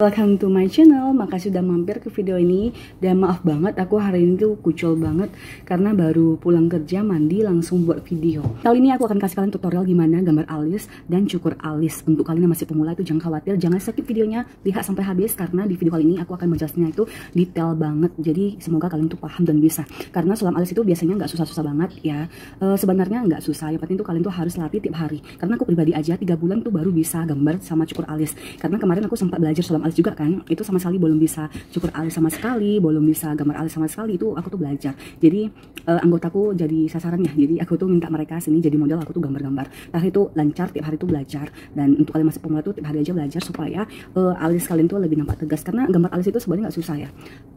Welcome to my channel, makasih sudah mampir ke video ini. Dan maaf banget aku hari ini tuh kucel banget karena baru pulang kerja, mandi, langsung buat video. Kali ini aku akan kasih kalian tutorial gimana gambar alis dan cukur alis. Untuk kalian yang masih pemula itu jangan khawatir, jangan skip videonya, lihat sampai habis. Karena di video kali ini aku akan menjelaskannya itu detail banget. Jadi semoga kalian tuh paham dan bisa. Karena sulam alis itu biasanya nggak susah-susah banget ya. Sebenarnya nggak susah, yang penting tuh kalian tuh harus latih tiap hari. Karena aku pribadi aja 3 bulan tuh baru bisa gambar sama cukur alis. Karena kemarin aku sempat belajar sulam alis juga kan, itu sama sekali belum bisa cukur alis sama sekali, belum bisa gambar alis sama sekali. Itu aku tuh belajar. Jadi anggotaku jadi sasarannya, jadi aku tuh minta mereka sini jadi model, aku tuh gambar-gambar. Nah itu lancar, tiap hari tuh belajar. Dan untuk kalian masih pemula tuh tiap hari aja belajar supaya alis kalian tuh lebih nampak tegas. Karena gambar alis itu sebenarnya nggak susah ya,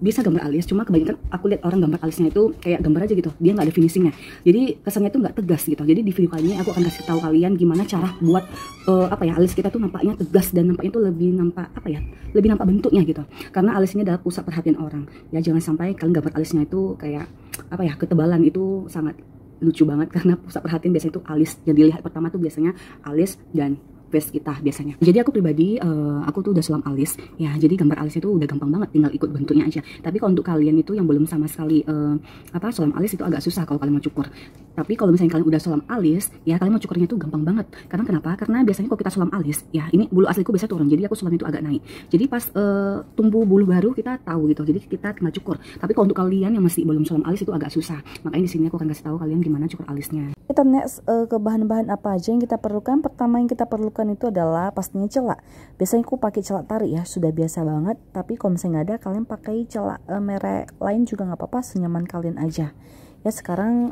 bisa gambar alis, cuma kebanyakan aku lihat orang gambar alisnya itu kayak gambar aja gitu, dia nggak ada finishingnya, jadi kesannya tuh nggak tegas gitu. Jadi di video kali ini aku akan kasih tahu kalian gimana cara buat alis kita tuh nampaknya tegas dan nampaknya tuh lebih nampak lebih nampak bentuknya gitu. Karena alis ini adalah pusat perhatian orang ya, jangan sampai kalian gambar alisnya itu kayak ketebalan. Itu sangat lucu banget karena pusat perhatian biasanya itu alis. Jadi lihat pertama tuh biasanya alis dan face kita biasanya. Jadi aku pribadi aku tuh udah sulam alis ya, jadi gambar alis itu udah gampang banget, tinggal ikut bentuknya aja. Tapi kalau untuk kalian itu yang belum sama sekali sulam alis itu agak susah kalau kalian mau cukur. Tapi kalau misalnya kalian udah sulam alis ya, kalian mau cukurnya itu gampang banget. Karena kenapa? Karena biasanya kalau kita sulam alis ya, ini bulu asliku biasa turun, jadi aku sulam itu agak naik. Jadi pas tumbuh bulu baru kita tahu gitu, jadi kita tinggal cukur. Tapi kalau untuk kalian yang masih belum sulam alis itu agak susah. Makanya di sini aku akan kasih tahu kalian gimana cukur alisnya. Kita next ke bahan-bahan apa aja yang kita perlukan. Pertama yang kita perlukan itu adalah pastinya celak. Biasanya aku pakai celak tarik ya, sudah biasa banget. Tapi kalau misalnya nggak ada, kalian pakai celak merek lain juga nggak apa-apa, senyaman kalian aja. Ya sekarang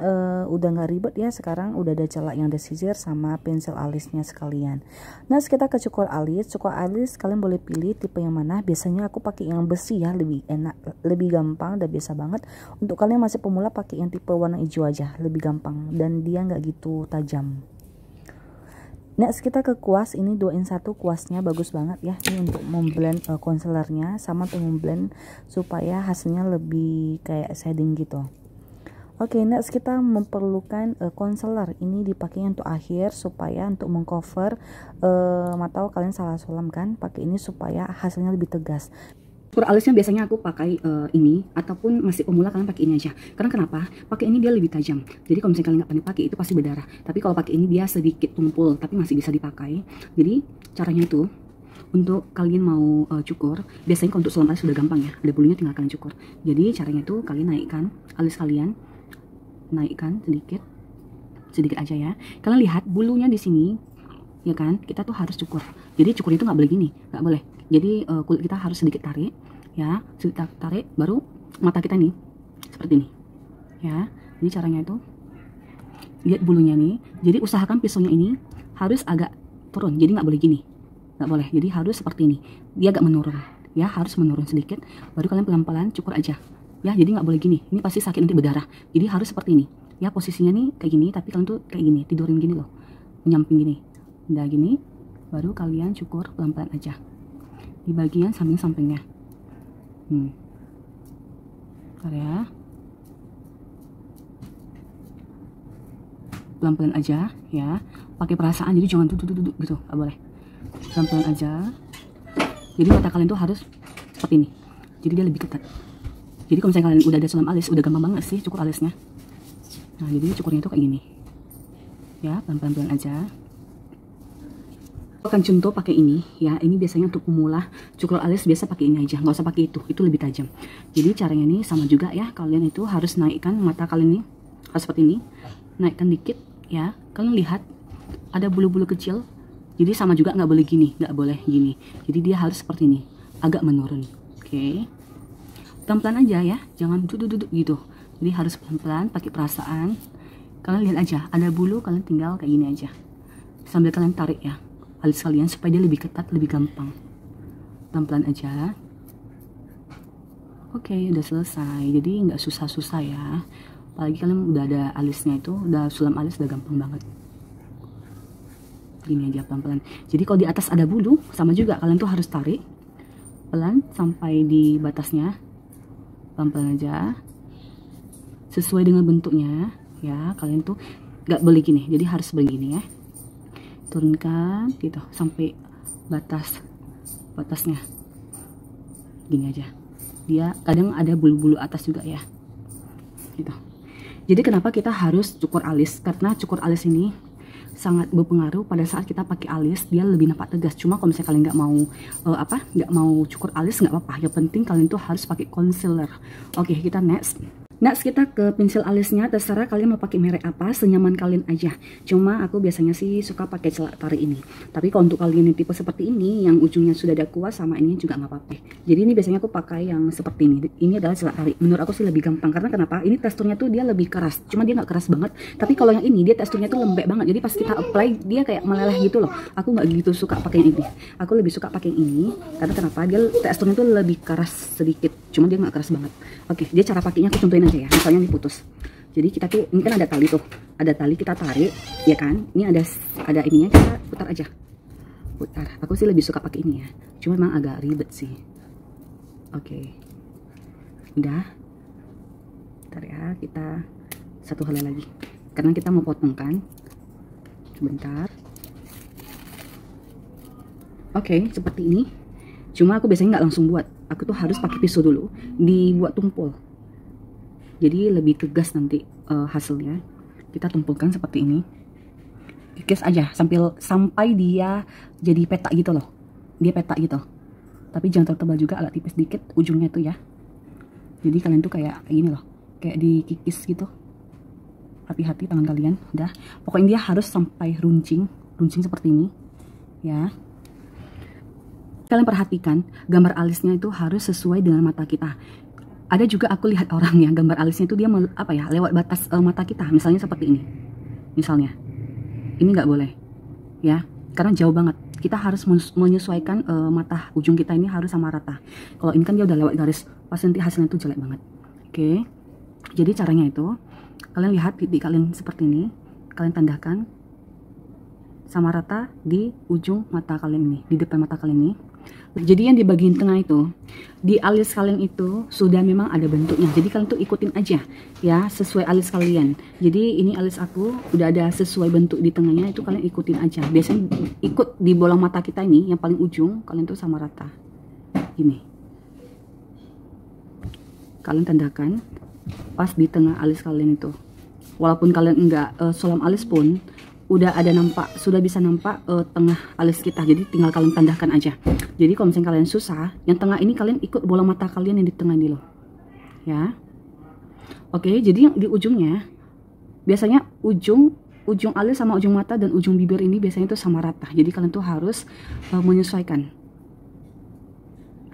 udah nggak ribet ya, sekarang udah ada celak yang ada sisir sama pensil alisnya sekalian. Nah kita ke cukur alis. Cukur alis kalian boleh pilih tipe yang mana. Biasanya aku pakai yang besi ya, lebih enak, lebih gampang, udah biasa banget. Untuk kalian masih pemula pakai yang tipe warna hijau aja, lebih gampang dan dia nggak gitu tajam. Next kita ke kuas. Ini 2-in-1 kuasnya, bagus banget ya. Ini untuk memblend concealernya sama untuk memblend supaya hasilnya lebih kayak shading gitu. Oke, next kita memerlukan concealer. Ini dipakai untuk akhir supaya untuk mengcover mata kalian salah sulam kan. Pakai ini supaya hasilnya lebih tegas. Cukur alisnya biasanya aku pakai ini, ataupun masih pemula kalian pakai ini aja. Karena kenapa? Pakai ini dia lebih tajam. Jadi kalau misalnya kalian nggak pandai pakai itu pasti berdarah. Tapi kalau pakai ini dia sedikit tumpul, tapi masih bisa dipakai. Jadi caranya itu untuk kalian mau cukur, biasanya kalau untuk sulam alis sudah gampang ya. Ada bulunya tinggal kalian cukur. Jadi caranya itu kalian naikkan alis kalian, naikkan sedikit aja ya. Kalian lihat bulunya di sini ya kan, kita tuh harus cukur. Jadi cukurnya itu nggak boleh gini, nggak boleh. Jadi kulit kita harus sedikit tarik ya, sedikit tarik, baru mata kita nih seperti ini ya. Jadi caranya itu lihat bulunya nih, jadi usahakan pisaunya ini harus agak turun, jadi nggak boleh gini, nggak boleh. Jadi harus seperti ini, dia agak menurun ya, harus menurun sedikit. Baru kalian pelan-pelan cukur aja ya, jadi nggak boleh gini, ini pasti sakit nanti berdarah. Jadi harus seperti ini ya, posisinya nih kayak gini, tapi kalian tuh kayak gini, tidurin gini loh, menyamping gini, udah gini. Baru kalian cukur pelan-pelan aja di bagian samping-sampingnya. Bentar ya, pelan-pelan aja ya, pakai perasaan, jadi jangan duduk gitu, nggak boleh. Pelan-pelan aja, jadi mata kalian tuh harus seperti ini, jadi dia lebih ketat. Jadi kalau misalnya kalian udah ada sulam alis, udah gampang banget sih cukur alisnya. Nah jadi cukurnya itu kayak gini ya, pelan-pelan aja. Akan contoh pakai ini ya, ini biasanya untuk pemula cukur alis biasa pakai ini aja, nggak usah pakai itu lebih tajam. Jadi caranya ini sama juga ya, kalian itu harus naikkan mata kalian nih, harus seperti ini, naikkan dikit ya. Kalian lihat ada bulu-bulu kecil, jadi sama juga, nggak boleh gini, nggak boleh gini. Jadi dia harus seperti ini, agak menurun. Oke, pelan-pelan aja ya, jangan duduk gitu. Jadi harus pelan-pelan, pakai perasaan. Kalian lihat aja ada bulu, kalian tinggal kayak gini aja sambil kalian tarik ya alis kalian supaya dia lebih ketat, lebih gampang. Pelan-pelan aja. Oke, udah selesai. Jadi nggak susah-susah ya, apalagi kalian udah ada alisnya, itu udah sulam alis udah gampang banget. Gini aja pelan-pelan. Jadi kalau di atas ada bulu, sama juga kalian tuh harus tarik pelan sampai di batasnya, pelan-pelan aja sesuai dengan bentuknya ya. Kalian tuh nggak boleh gini, jadi harus begini ya, turunkan gitu sampai batasnya. gini aja. Dia kadang ada bulu-bulu atas juga ya, gitu. Jadi kenapa kita harus cukur alis? Karena cukur alis ini sangat berpengaruh pada saat kita pakai alis, dia lebih nampak tegas. Cuma kalau misalnya kalian nggak mau nggak mau cukur alis, nggak apa-apa. Yang penting kalian tuh harus pakai concealer. Oke, kita next. Next kita ke pensil alisnya, terserah kalian mau pakai merek apa, senyaman kalian aja. Cuma aku biasanya sih suka pakai celak tarik ini. Tapi kalau untuk kalian yang tipe seperti ini, yang ujungnya sudah ada kuas sama ini juga nggak apa-apa. Jadi ini biasanya aku pakai yang seperti ini. Ini adalah celak tarik. Menurut aku sih lebih gampang, karena kenapa? Ini teksturnya tuh dia lebih keras. Cuma dia nggak keras banget. Tapi kalau yang ini dia teksturnya tuh lembek banget. Jadi pas kita apply dia kayak meleleh gitu loh. Aku nggak gitu suka pakai yang ini. Aku lebih suka pakai yang ini. Karena kenapa? Dia teksturnya tuh lebih keras sedikit. Cuma dia nggak keras banget. Oke, dia cara pakainya aku contohin aja ya. Misalnya ini putus. Jadi kita tuh, ini kan ada tali tuh. Ada tali, kita tarik, ya kan? Ini ada ininya, kita putar aja. Putar. Aku sih lebih suka pakai ini ya. Cuma memang agak ribet sih. Oke. Udah. Bentar ya, kita satu helai lagi. Karena kita mau potong kan. Sebentar. Oke, seperti ini. Cuma aku biasanya nggak langsung buat. Aku tuh harus pakai pisau dulu, dibuat tumpul. Jadi lebih tegas nanti hasilnya. Kita tumpulkan seperti ini. Kikis aja sampai dia jadi peta gitu loh. Dia peta gitu. Tapi jangan terlalu tebal juga, agak tipis dikit ujungnya tuh ya. Jadi kalian tuh kayak gini loh. Kayak dikikis gitu. Hati-hati tangan kalian. Udah. Pokoknya dia harus sampai runcing seperti ini. Ya. Kalian perhatikan gambar alisnya itu harus sesuai dengan mata kita. Ada juga aku lihat orang ya, gambar alisnya itu dia lewat batas mata kita, misalnya seperti ini. Misalnya. Ini nggak boleh. Ya, karena jauh banget. Kita harus menyesuaikan mata ujung kita ini harus sama rata. Kalau ini kan dia udah lewat garis, pas nanti hasilnya itu jelek banget. Oke. Jadi caranya itu, kalian lihat titik kalian seperti ini, kalian tandakan sama rata di ujung mata kalian ini, di depan mata kalian ini. Jadi yang di bagian tengah itu, di alis kalian itu sudah memang ada bentuknya. Jadi kalian tuh ikutin aja ya, sesuai alis kalian. Jadi ini alis aku udah ada sesuai bentuk di tengahnya, itu kalian ikutin aja. Biasanya ikut di bolang mata kita ini, yang paling ujung kalian tuh sama rata. Gini. Kalian tandakan pas di tengah alis kalian itu. Walaupun kalian enggak sulam alis pun sudah bisa nampak tengah alis kita. Jadi tinggal kalian tandahkan aja. Jadi kalau misalnya kalian susah, yang tengah ini kalian ikut bola mata kalian yang di tengah ini loh. Ya. Oke, jadi yang di ujungnya biasanya ujung alis sama ujung mata dan ujung bibir ini biasanya itu sama rata. Jadi kalian tuh harus menyesuaikan.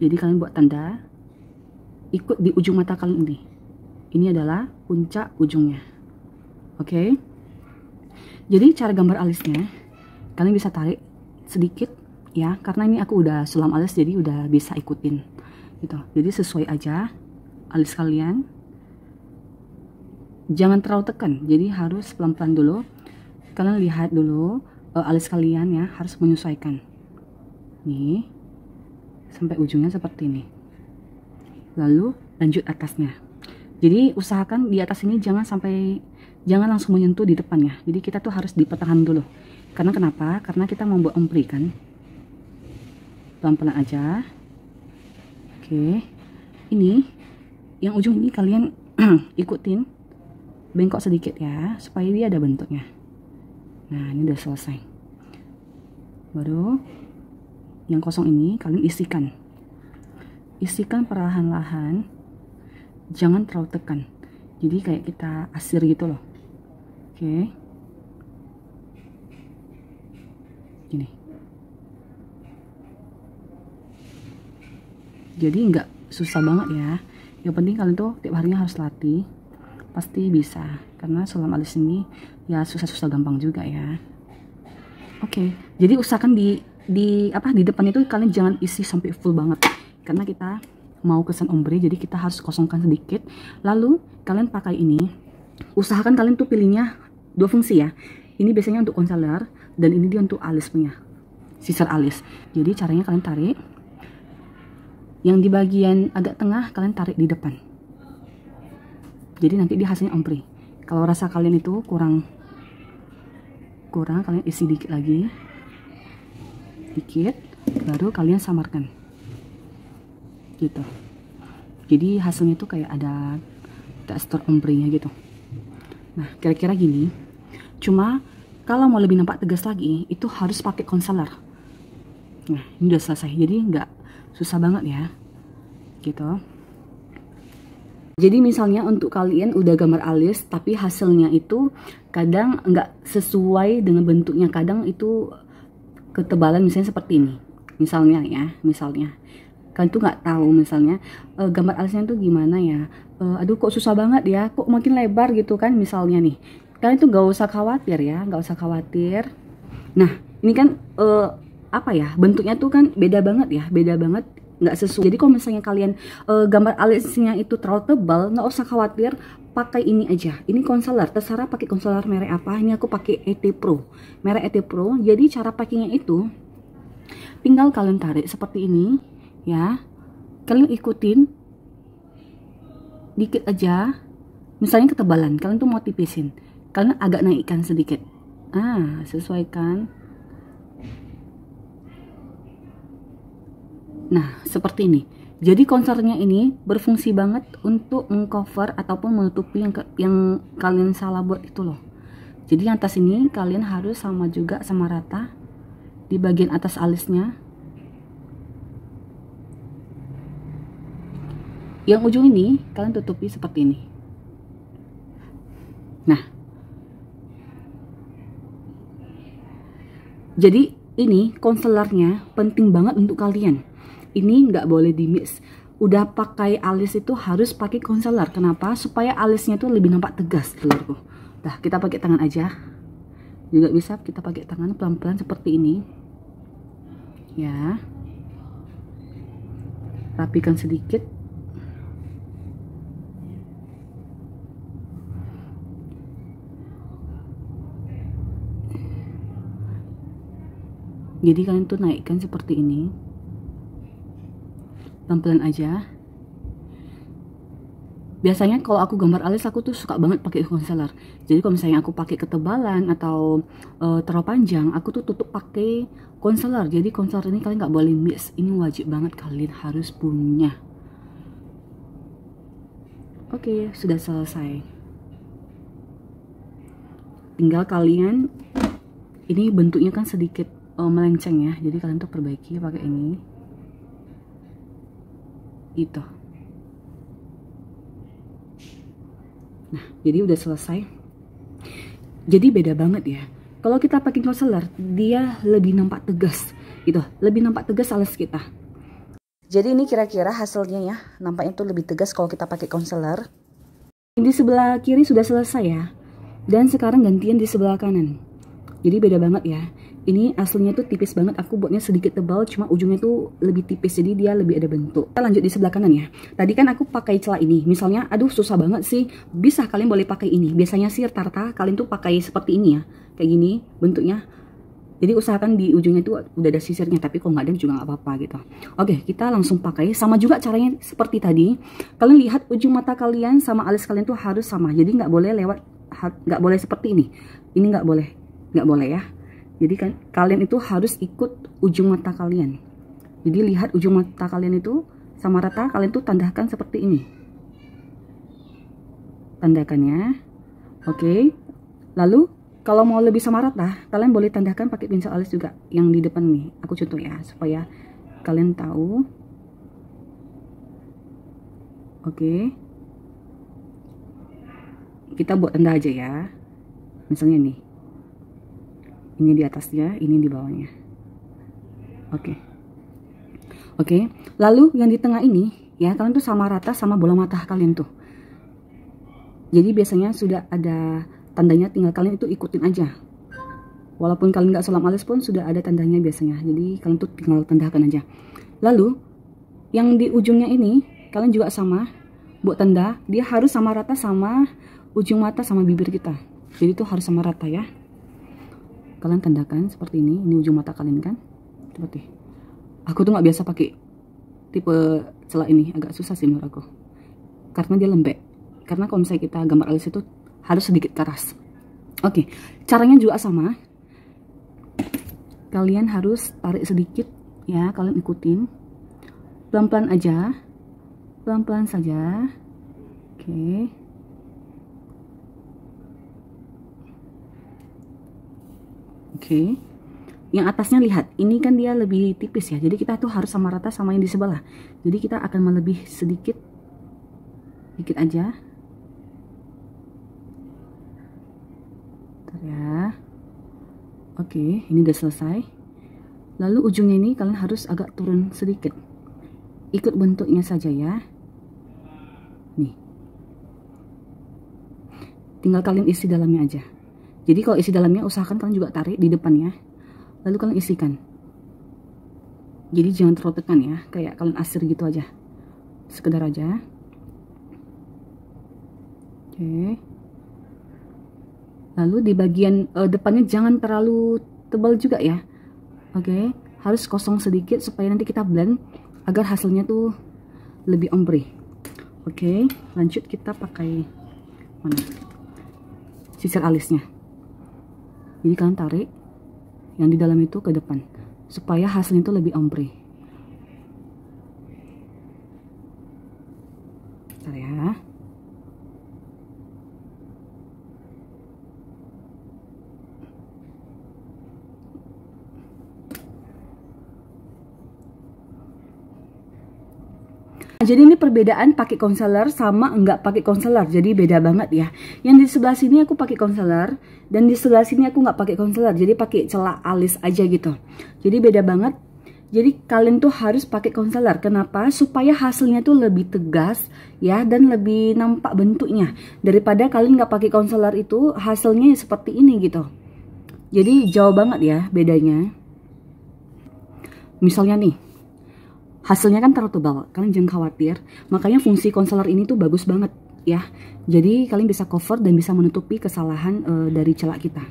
Jadi kalian buat tanda ikut di ujung mata kalian ini. Ini adalah puncak ujungnya. Oke. Jadi cara gambar alisnya, kalian bisa tarik sedikit ya, karena ini aku udah sulam alis jadi udah bisa ikutin gitu. Jadi sesuai aja alis kalian. Jangan terlalu tekan, jadi harus pelan-pelan dulu. Kalian lihat dulu alis kalian ya, harus menyesuaikan. Nih, sampai ujungnya seperti ini. Lalu lanjut atasnya. Jadi usahakan di atas ini jangan langsung menyentuh di depannya. Jadi kita tuh harus dipertahankan dulu. Karena kenapa? Karena kita mau buat ombre kan. Pelan-pelan aja. Oke. Ini yang ujung ini kalian ikutin, bengkok sedikit ya, supaya dia ada bentuknya. Nah, ini udah selesai. Baru yang kosong ini kalian isikan. Isikan perlahan-lahan. Jangan terlalu tekan. Jadi kayak kita asir gitu loh. Oke. Gini. Jadi nggak susah banget ya. Yang penting kalian tuh tiap harinya harus latih. Pasti bisa. Karena sulam alis ini ya susah-susah gampang juga ya. Oke. Jadi usahakan di depan itu kalian jangan isi sampai full banget. Karena kita mau kesan ombre, jadi kita harus kosongkan sedikit. Lalu kalian pakai ini, usahakan kalian tuh pilihnya dua fungsi ya. Ini biasanya untuk concealer dan ini dia untuk alis punya, sisir alis. Jadi caranya kalian tarik yang di bagian agak tengah, kalian tarik di depan. Jadi nanti dia hasilnya ombre. Kalau rasa kalian itu kurang, kalian isi dikit lagi, baru kalian samarkan. gitu. Jadi hasilnya tuh kayak ada tekstur ombre-nya gitu. Nah, kira-kira gini. Cuma kalau mau lebih nampak tegas lagi, itu harus pakai concealer. Nah, ini udah selesai. Jadi nggak susah banget ya. Gitu. Jadi misalnya untuk kalian udah gambar alis, tapi hasilnya itu kadang nggak sesuai dengan bentuknya. Kadang itu ketebalan misalnya seperti ini. Misalnya ya, misalnya. Kalian tuh nggak tahu misalnya gambar alisnya tuh gimana ya, aduh kok susah banget ya, kok makin lebar gitu kan misalnya nih. Kalian tuh nggak usah khawatir ya, nggak usah khawatir. Nah ini kan apa ya, bentuknya tuh kan beda banget ya, beda banget, nggak sesuai. Jadi kalau misalnya kalian gambar alisnya itu terlalu tebal, nggak usah khawatir, pakai ini aja. Ini concealer, terserah pakai concealer merek apa. Ini aku pakai ET Pro, merek ET Pro. Jadi cara pakainya itu tinggal kalian tarik seperti ini ya, kalian ikutin dikit aja. Misalnya ketebalan kalian tuh mau tipisin, kalian agak naikkan sedikit, sesuaikan. Nah seperti ini. Jadi concealernya ini berfungsi banget untuk mengcover ataupun menutupi yang kalian salah buat itu loh. Jadi yang atas ini kalian harus sama juga, sama rata di bagian atas alisnya. Yang ujung ini kalian tutupi seperti ini. Nah, jadi ini concealernya penting banget untuk kalian. Ini nggak boleh di mix. Udah pakai alis itu harus pakai concealer. Kenapa? Supaya alisnya tuh lebih nampak tegas, telurku. Nah, kita pakai tangan aja. Juga bisa kita pakai tangan pelan-pelan seperti ini. Ya. Rapikan sedikit. Jadi kalian tuh naikkan seperti ini, pelan-pelan aja. Biasanya kalau aku gambar alis, aku tuh suka banget pakai concealer. Jadi kalau misalnya aku pakai ketebalan atau terlalu panjang, aku tuh tutup pakai concealer. Jadi concealer ini kalian nggak boleh mix. Ini wajib banget kalian harus punya. Oke, sudah selesai. Tinggal kalian, ini bentuknya kan sedikit melenceng ya, jadi kalian tuh perbaiki pakai ini gitu. Nah jadi udah selesai. Jadi beda banget ya, kalau kita pakai concealer dia lebih nampak tegas gitu, lebih nampak tegas alis kita. Jadi ini kira-kira hasilnya ya, nampaknya tuh lebih tegas kalau kita pakai concealer. Ini di sebelah kiri sudah selesai ya, dan sekarang gantian di sebelah kanan. Jadi beda banget ya. Ini aslinya tuh tipis banget, aku buatnya sedikit tebal, cuma ujungnya tuh lebih tipis, jadi dia lebih ada bentuk. Kita lanjut di sebelah kanan ya. Tadi kan aku pakai celah ini, misalnya aduh susah banget sih, bisa kalian boleh pakai ini. Biasanya sih rata-rata kalian tuh pakai seperti ini ya, kayak gini bentuknya. Jadi usahakan di ujungnya tuh udah ada sisirnya, tapi kalau nggak ada juga nggak apa-apa gitu. Oke, kita langsung pakai. Sama juga caranya seperti tadi. Kalian lihat ujung mata kalian sama alis kalian tuh harus sama, jadi nggak boleh lewat, nggak boleh seperti ini. Ini nggak boleh ya. Jadi kan kalian itu harus ikut ujung mata kalian. Jadi lihat ujung mata kalian itu sama rata, kalian tuh tandahkan seperti ini. Tandakannya. Oke. Lalu kalau mau lebih sama rata, kalian boleh tandahkan pakai pincel alis juga yang di depan nih. Aku contoh ya supaya kalian tahu. Oke. Kita buat tanda aja ya. Misalnya nih. Ini di atasnya, ini di bawahnya. Oke. Lalu yang di tengah ini ya, kalian tuh sama rata sama bola mata kalian tuh. Jadi biasanya sudah ada tandanya, tinggal kalian itu ikutin aja. Walaupun kalian nggak sulam alis pun sudah ada tandanya biasanya. Jadi kalian tuh tinggal tandahkan aja. Lalu yang di ujungnya ini kalian juga sama, buat tanda. Dia harus sama rata sama ujung mata sama bibir kita. Jadi tuh harus sama rata ya. Kalian tandakan seperti ini ujung mata kalian kan, seperti. Aku tuh nggak biasa pakai tipe celah ini, agak susah sih menurut aku, karena dia lembek. Karena kalau misalnya kita gambar alis itu harus sedikit keras. Oke, caranya juga sama. Kalian harus tarik sedikit ya, kalian ikutin pelan-pelan aja. pelan-pelan saja. Oke. Oke. Yang atasnya lihat, ini kan dia lebih tipis ya. Jadi kita tuh harus sama rata sama yang di sebelah. Jadi kita akan melebih sedikit. Dikit aja. Bentar ya. Oke, ini udah selesai. Lalu ujungnya ini kalian harus agak turun sedikit. Ikut bentuknya saja ya. Nih. Tinggal kalian isi dalamnya aja. Jadi kalau isi dalamnya usahakan kalian juga tarik di depannya. Lalu kalian isikan. Jadi jangan terlalu tekan ya. Kayak kalian asir gitu aja. Sekedar aja. Oke. Lalu di bagian depannya jangan terlalu tebal juga ya. Oke. Harus kosong sedikit supaya nanti kita blend agar hasilnya tuh lebih ombre. Oke. Lanjut kita pakai mana? Sisir alisnya. Jadi kalian tarik yang di dalam itu ke depan supaya hasilnya itu lebih ombre. Bentar ya. Jadi ini perbedaan pakai concealer sama enggak pakai concealer. Jadi beda banget ya. Yang di sebelah sini aku pakai concealer dan di sebelah sini aku nggak pakai concealer. Jadi pakai celak alis aja gitu. Jadi beda banget. Jadi kalian tuh harus pakai concealer. Kenapa? Supaya hasilnya tuh lebih tegas ya dan lebih nampak bentuknya. Daripada kalian nggak pakai concealer itu hasilnya seperti ini gitu. Jadi jauh banget ya bedanya. Misalnya nih. Hasilnya kan terlalu tebal, kalian jangan khawatir. Makanya fungsi concealer ini tuh bagus banget ya. Jadi kalian bisa cover dan bisa menutupi kesalahan dari celak kita.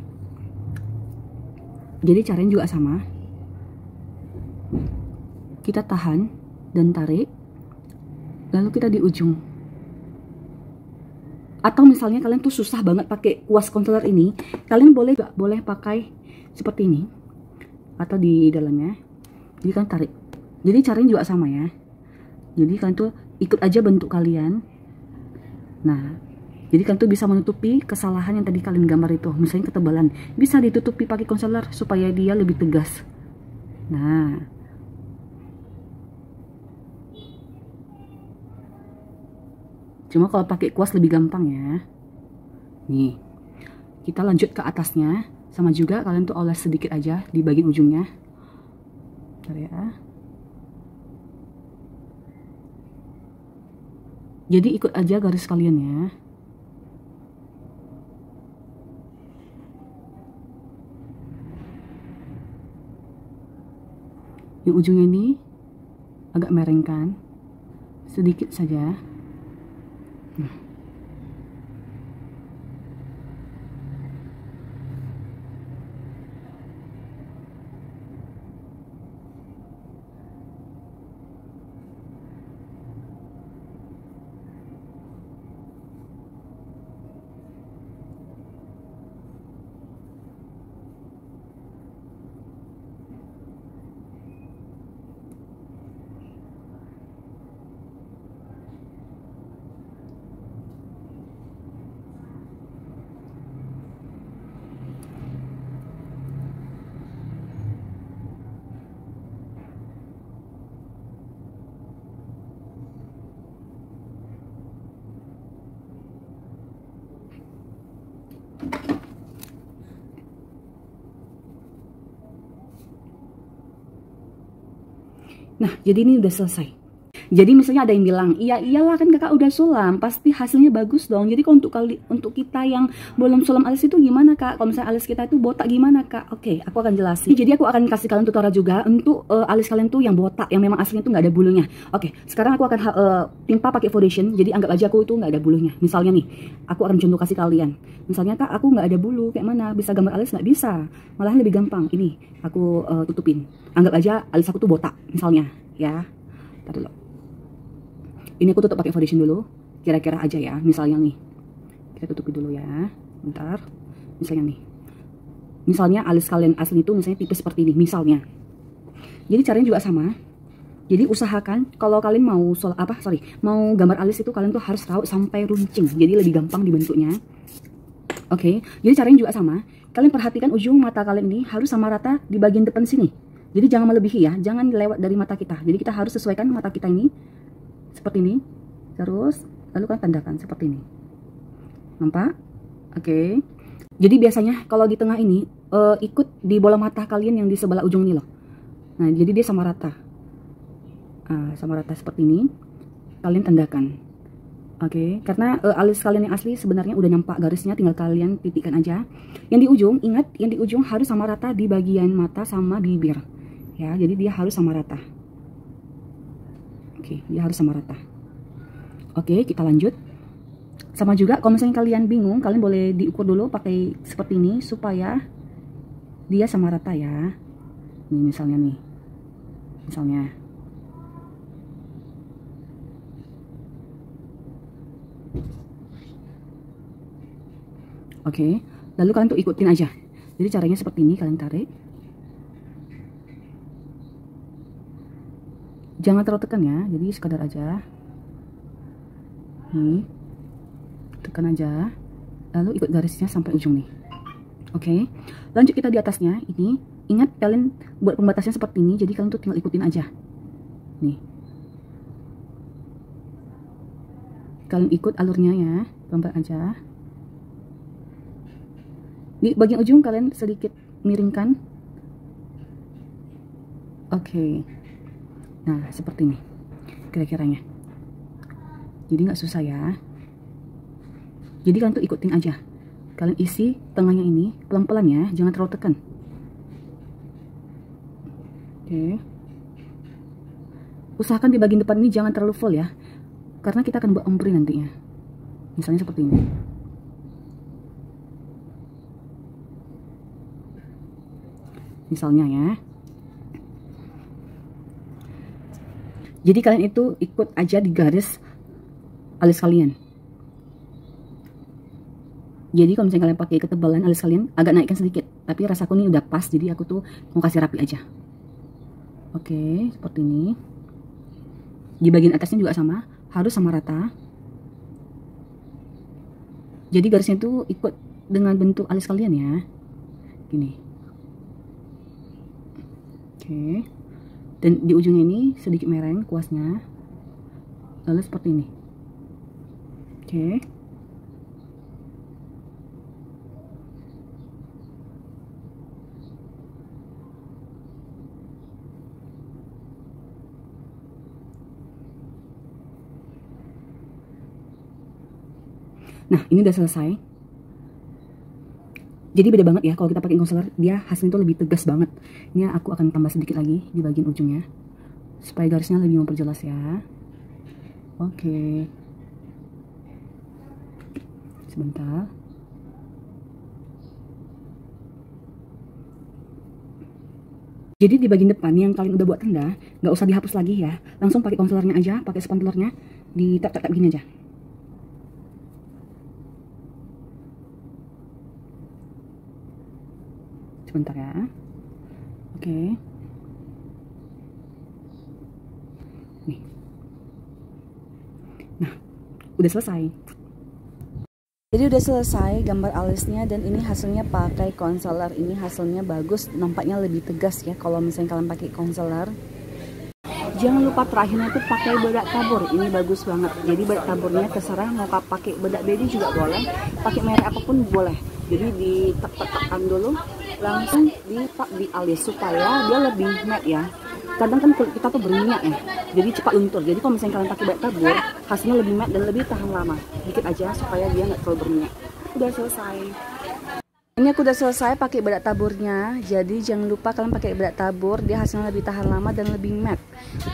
Jadi caranya juga sama. Kita tahan dan tarik. Lalu kita di ujung. Atau misalnya kalian tuh susah banget pakai kuas concealer ini, kalian boleh pakai seperti ini atau di dalamnya. Jadi kalian tarik. Jadi caranya juga sama ya. Jadi kalian tuh ikut aja bentuk kalian. Nah, jadi kalian tuh bisa menutupi kesalahan yang tadi kalian gambar itu. Misalnya ketebalan, bisa ditutupi pakai concealer supaya dia lebih tegas. Nah, cuma kalau pakai kuas lebih gampang ya. Nih, kita lanjut ke atasnya. Sama juga kalian tuh oles sedikit aja di bagian ujungnya. Bentar ya. Jadi ikut aja garis kalian ya. Yang ujungnya ini agak merengkan sedikit saja. Nah. Nah, jadi ini udah selesai. Jadi misalnya ada yang bilang, iya iyalah kan kakak udah sulam, pasti hasilnya bagus dong. Jadi kalau untuk kita yang belum sulam alis itu gimana kak? Kalau misalnya alis kita itu botak gimana kak? Oke, aku akan jelasin. Jadi aku akan kasih kalian tutorial juga untuk alis kalian tuh yang botak, yang memang aslinya tuh nggak ada bulunya. Oke, sekarang aku akan timpa pakai foundation. Jadi anggap aja aku itu nggak ada bulunya. Misalnya nih, aku akan contoh kasih kalian. Misalnya kak, aku nggak ada bulu, kayak mana? Bisa gambar alis nggak bisa? Malah lebih gampang. Ini aku tutupin. Anggap aja alis aku tuh botak, misalnya, ya. Tadi dulu. Ini aku tutup pakai foundation dulu, kira-kira aja ya. Misalnya nih, kita tutupi dulu ya, bentar. Misalnya nih, misalnya alis kalian asli itu misalnya tipis seperti ini, misalnya. Jadi caranya juga sama. Jadi usahakan kalau kalian mau mau gambar alis itu kalian tuh harus raut sampai runcing. Jadi lebih gampang dibentuknya. Oke, jadi caranya juga sama. Kalian perhatikan ujung mata kalian ini harus sama rata di bagian depan sini. Jadi jangan melebihi ya, jangan lewat dari mata kita. Jadi kita harus sesuaikan mata kita ini seperti ini. Terus lalu kan tandakan seperti ini. Nampak? Oke. Jadi biasanya kalau di tengah ini ikut di bola mata kalian yang di sebelah ujung ini loh. Nah, jadi dia sama rata. Sama rata seperti ini. Kalian tandakan. Oke, karena alis kalian yang asli sebenarnya udah nampak garisnya, tinggal kalian titikkan aja. Yang di ujung, ingat yang di ujung harus sama rata di bagian mata sama bibir. Ya, jadi dia harus sama rata. Oke, dia harus sama rata. Oke, kita lanjut. Sama juga kalau misalnya kalian bingung, kalian boleh diukur dulu pakai seperti ini supaya dia sama rata ya. Nih misalnya nih. Misalnya. Oke, lalu kalian tuh ikutin aja. Jadi caranya seperti ini, kalian tarik. Jangan terlalu tekan ya, jadi sekadar aja. Nih, tekan aja. Lalu ikut garisnya sampai ujung nih. Oke, lanjut kita di atasnya. Ini, ingat kalian buat pembatasnya seperti ini, jadi kalian tuh tinggal ikutin aja. Nih. Kalian ikut alurnya ya, pelan-pelan aja. Di bagian ujung kalian sedikit miringkan. Oke. Nah, seperti ini kira-kiranya. Jadi nggak susah ya. Jadi kalian tuh ikutin aja. Kalian isi tengahnya ini pelan-pelan ya, jangan terlalu tekan. Oke. Usahakan di bagian depan ini jangan terlalu full ya. Karena kita akan buat ombre nantinya. Misalnya seperti ini. Misalnya ya. Jadi kalian itu ikut aja di garis alis kalian. Jadi kalau misalnya kalian pakai ketebalan alis kalian agak naikkan sedikit, tapi rasaku ini udah pas, jadi aku tuh mau kasih rapi aja. Oke, seperti ini. Di bagian atasnya juga sama, harus sama rata. Jadi garisnya itu ikut dengan bentuk alis kalian ya. Gini. Oke, dan di ujungnya ini sedikit mereng kuasnya, lalu seperti ini. Oke, nah ini udah selesai. Jadi beda banget ya kalau kita pakai concealer, dia hasilnya itu lebih tegas banget. Ini aku akan tambah sedikit lagi di bagian ujungnya supaya garisnya lebih memperjelas ya. Oke. Sebentar. Jadi di bagian depan yang kalian udah buat tanda, nggak usah dihapus lagi ya. Langsung pakai concealernya aja, pakai spatulernya, di tap-tap gini aja. Sebentar ya. Oke. Nih. Nah, udah selesai. Jadi udah selesai gambar alisnya, dan ini hasilnya pakai concealer. Ini hasilnya bagus, nampaknya lebih tegas ya kalau misalnya kalian pakai concealer. Jangan lupa terakhirnya tuh pakai bedak tabur. Ini bagus banget. Jadi bedak taburnya terserah mau pakai bedak baby juga boleh, pakai merek apapun boleh. Jadi ditek-tekkan dulu, langsung ditap di alis supaya dia lebih matte ya. Kadang kan kulit kita tuh berminyak ya, jadi cepat luntur. Jadi kalau misalnya kalian pakai bedak tabur, hasilnya lebih matte dan lebih tahan lama. Dikit aja supaya dia nggak terlalu berminyak. Udah selesai. Ini aku udah selesai pakai bedak taburnya. Jadi jangan lupa kalian pakai bedak tabur, dia hasilnya lebih tahan lama dan lebih matte.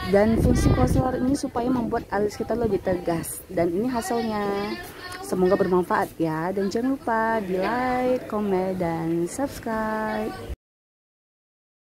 Dan fungsi concealer ini supaya membuat alis kita lebih tegas. Dan ini hasilnya. Semoga bermanfaat ya. Dan jangan lupa di like, komen, dan subscribe.